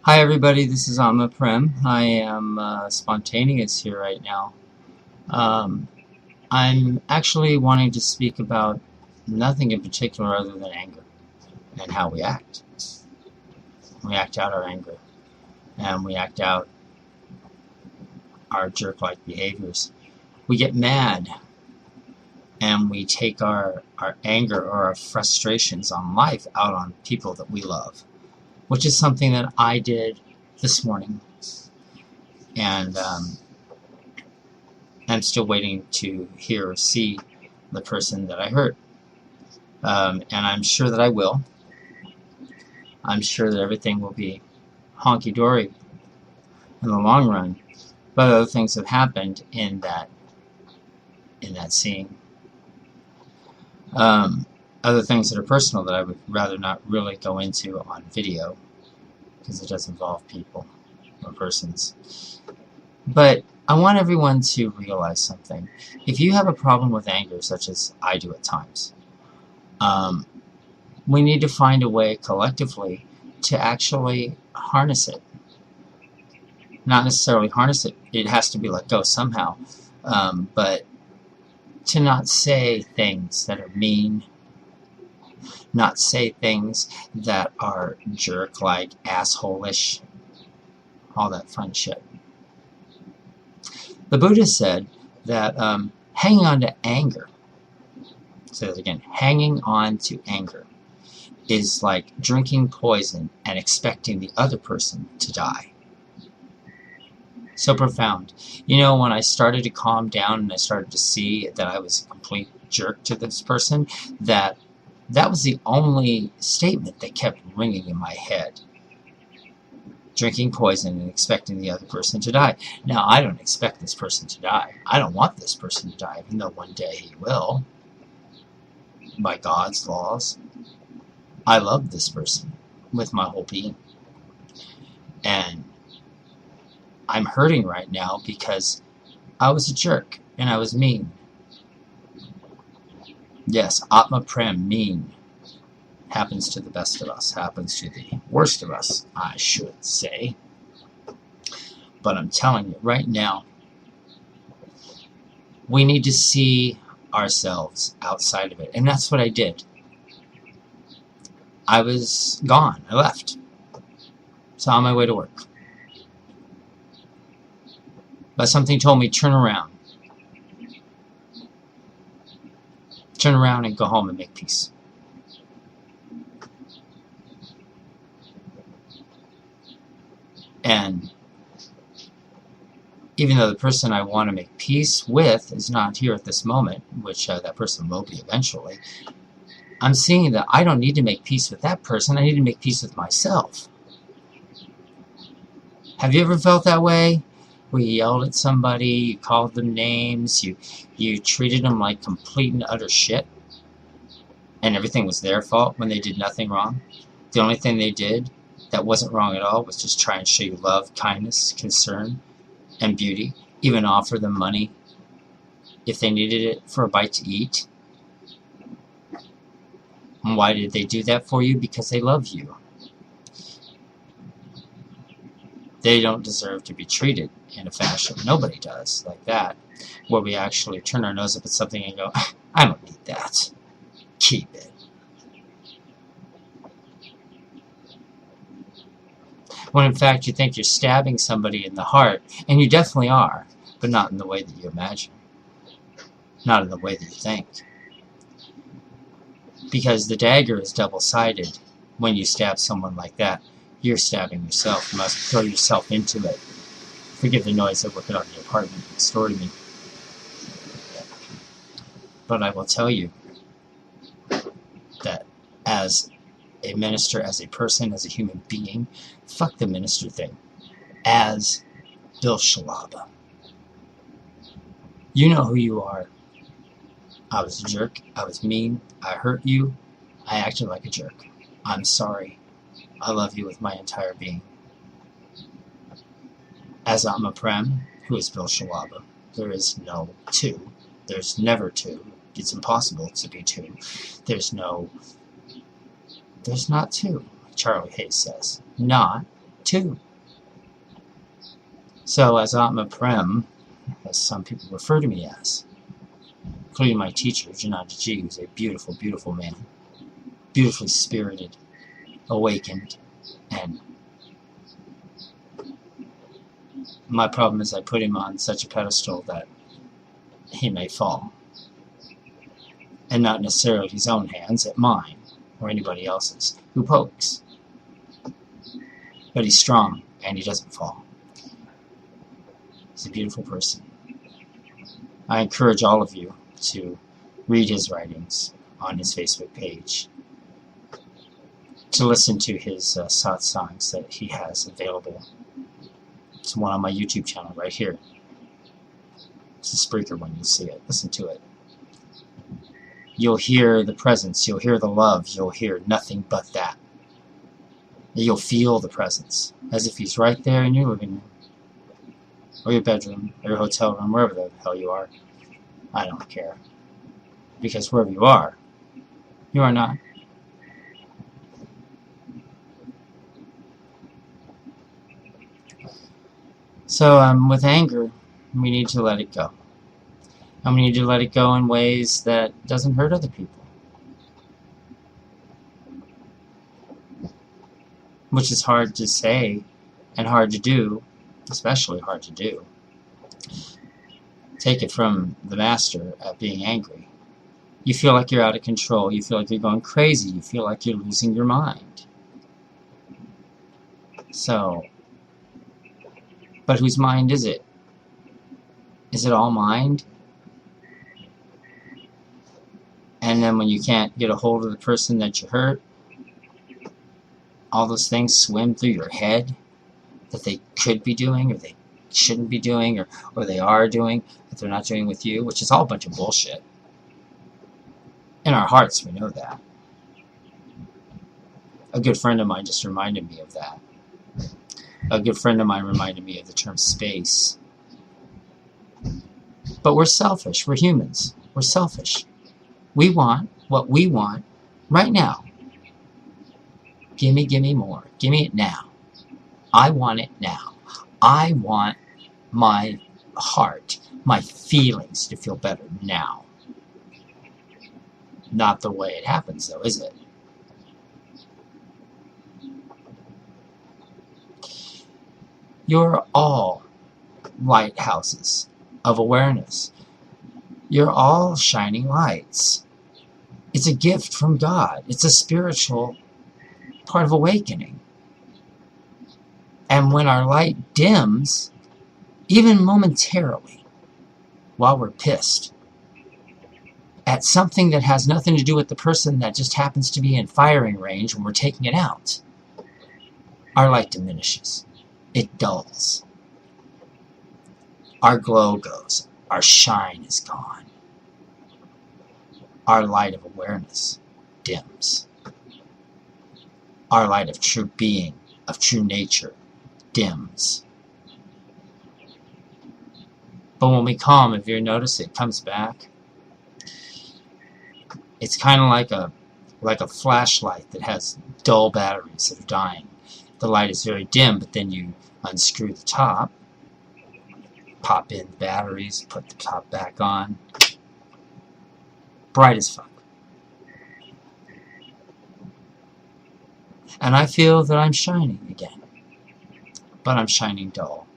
Hi everybody, this is Atma Prem. I am spontaneous here right now. Um, I'm actually wanting to speak about nothing in particular other than anger and how we act. We act out our anger and we act out our jerk-like behaviors. We get mad and we take our anger or our frustrations on life out on people that we love, which is something that I did this morning. And I'm still waiting to hear or see the person that I hurt. And I'm sure that I will. I'm sure that everything will be honky-dory in the long run. But other things have happened in that scene. Other things that are personal that I would rather not really go into on video because it does involve people or persons. But I want everyone to realize something. If you have a problem with anger, such as I do at times, we need to find a way collectively to actually harness it. Not necessarily harness it, it has to be let go somehow, but to not say things that are mean, not say things that are jerk-like, asshole-ish, all that fun shit. The Buddha said that hanging on to anger, say that again, hanging on to anger is like drinking poison and expecting the other person to die. So profound. You know, when I started to calm down and I started to see that I was a complete jerk to this person, that was the only statement that kept ringing in my head. Drinking poison and expecting the other person to die. Now, I don't expect this person to die. I don't want this person to die, even though one day he will. By God's laws. I love this person with my whole being. And I'm hurting right now because I was a jerk and I was mean. Yes, Atma Prem, mean. Happens to the best of us, happens to the worst of us, I should say. But I'm telling you, right now, we need to see ourselves outside of it. And that's what I did. I was gone. I left. So on my way to work. But something told me, turn around. Turn around and go home and make peace. And even though the person I want to make peace with is not here at this moment, which that person will be eventually, I'm seeing that I don't need to make peace with that person. I need to make peace with myself. Have you ever felt that way? Where you yelled at somebody, you called them names, you treated them like complete and utter shit, and everything was their fault when they did nothing wrong? The only thing they did that wasn't wrong at all was just try and show you love, kindness, concern, and beauty. Even offer them money if they needed it for a bite to eat. And why did they do that for you? Because they love you. They don't deserve to be treated in a fashion. Nobody does like that, where we actually turn our nose up at something and go, I don't need that. Keep it. When in fact you think you're stabbing somebody in the heart, and you definitely are, but not in the way that you imagine. Not in the way that you think. Because the dagger is double-sided. When you stab someone like that, you're stabbing yourself. You must throw yourself into it. Forgive the noise of working on the apartment next door to me. But I will tell you that as a minister, as a person, as a human being, fuck the minister thing. As Boisselle-Schalaba. You know who you are. I was a jerk. I was mean. I hurt you. I acted like a jerk. I'm sorry. I love you with my entire being. As Atma Prem, who is Boisselle-Schalaba, there is no two. There's never two. It's impossible to be two. There's not two, like Charlie Hayes says. Not too. So as Atma Prem, as some people refer to me as, including my teacher, Janadaji, who's a beautiful, beautiful man, beautifully spirited, awakened, and my problem is I put him on such a pedestal that he may fall. And not necessarily his own hands, at mine, or anybody else's, who pokes. But he's strong, and he doesn't fall. He's a beautiful person. I encourage all of you to read his writings on his Facebook page, to listen to his satsangs that he has available. It's one on my YouTube channel right here. It's a Spreaker one, you'll see it. Listen to it. You'll hear the presence, you'll hear the love, you'll hear nothing but that. You'll feel the presence, as if he's right there in your living room, or your bedroom, or your hotel room, wherever the hell you are. I don't care. Because wherever you are not. So with anger, we need to let it go. And we need to let it go in ways that doesn't hurt other people. Which is hard to say and hard to do, especially hard to do. Take it from the master at being angry. You feel like you're out of control. You feel like you're going crazy. You feel like you're losing your mind. So, but whose mind is it? Is it all mind? And then when you can't get a hold of the person that you hurt, all those things swim through your head that they could be doing, or they shouldn't be doing, or they are doing, that they're not doing with you, which is all a bunch of bullshit. In our hearts, we know that. A good friend of mine just reminded me of that. A good friend of mine reminded me of the term space. But we're selfish. We're humans. We're selfish. We want what we want right now. Gimme more. Gimme it now. I want it now. I want my heart, my feelings to feel better now. Not the way it happens, though, is it? You're all lighthouses of awareness. You're all shining lights. It's a gift from God. It's a spiritual part of awakening. And when our light dims, even momentarily, while we're pissed at something that has nothing to do with the person that just happens to be in firing range when we're taking it out, our light diminishes. It dulls. Our glow goes. Our shine is gone. Our light of awareness dims. Our light of true being, of true nature, dims. But when we calm, if you notice, it comes back. It's kind of like a flashlight that has dull batteries that are dying. The light is very dim, but then you unscrew the top, pop in the batteries, put the top back on. Bright as fuck. And I feel that I'm shining again. But I'm shining dull.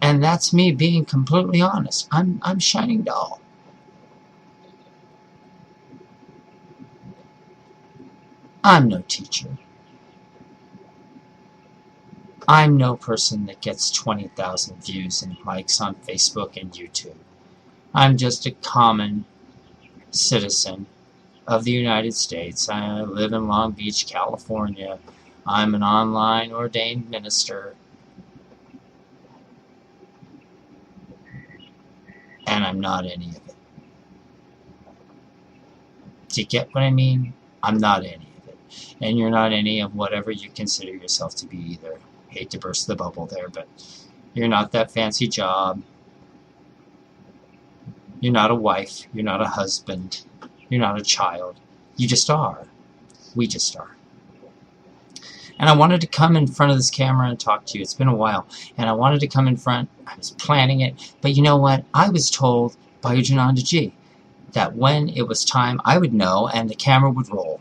And that's me being completely honest. I'm shining dull. I'm no teacher. I'm no person that gets 20,000 views and likes on Facebook and YouTube. I'm just a common citizen of the United States. I live in Long Beach, California. I'm an online ordained minister. And I'm not any of it. Do you get what I mean? I'm not any of it. And you're not any of whatever you consider yourself to be either. Hate to burst the bubble there, but you're not that fancy job. You're not a wife. You're not a husband. You're not a child. You just are. We just are. And I wanted to come in front of this camera and talk to you. It's been a while. And I wanted to come in front. I was planning it. But you know what? I was told by Ujjananda Ji that when it was time, I would know and the camera would roll.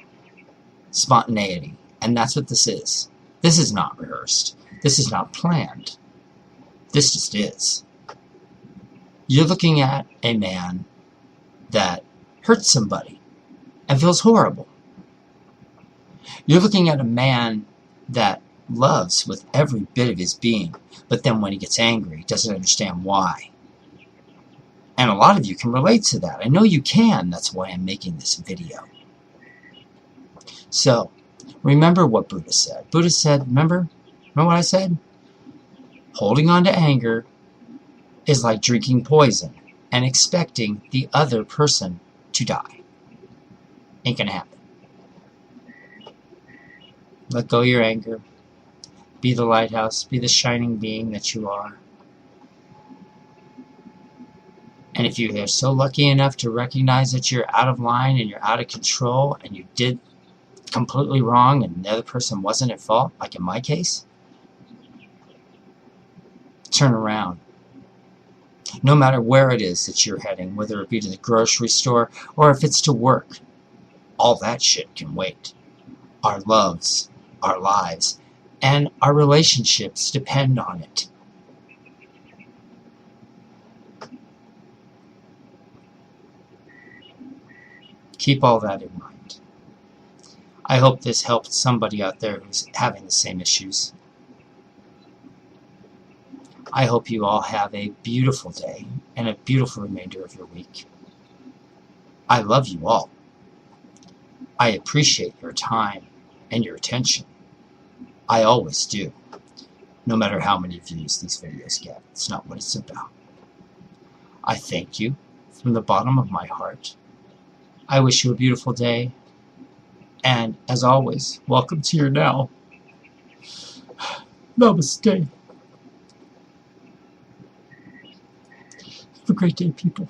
Spontaneity. And that's what this is. This is not rehearsed. This is not planned. This just is. You're looking at a man that hurts somebody and feels horrible. You're looking at a man that loves with every bit of his being, but then when he gets angry, doesn't understand why. And a lot of you can relate to that. I know you can. That's why I'm making this video. So, remember what Buddha said. Buddha said, remember what I said? Holding on to anger is like drinking poison and expecting the other person to die. Ain't gonna happen. Let go of your anger. Be the lighthouse. Be the shining being that you are. And if you are so lucky enough to recognize that you're out of line and you're out of control and you did completely wrong and the other person wasn't at fault, like in my case, turn around. No matter where it is that you're heading, whether it be to the grocery store or if it's to work, all that shit can wait. Our loves, our lives, and our relationships depend on it. Keep all that in mind. I hope this helped somebody out there who's having the same issues. I hope you all have a beautiful day and a beautiful remainder of your week. I love you all. I appreciate your time and your attention. I always do. No matter how many views these videos get. It's not what it's about. I thank you from the bottom of my heart. I wish you a beautiful day. And as always, welcome to your now. Namaste. Have a great day, people.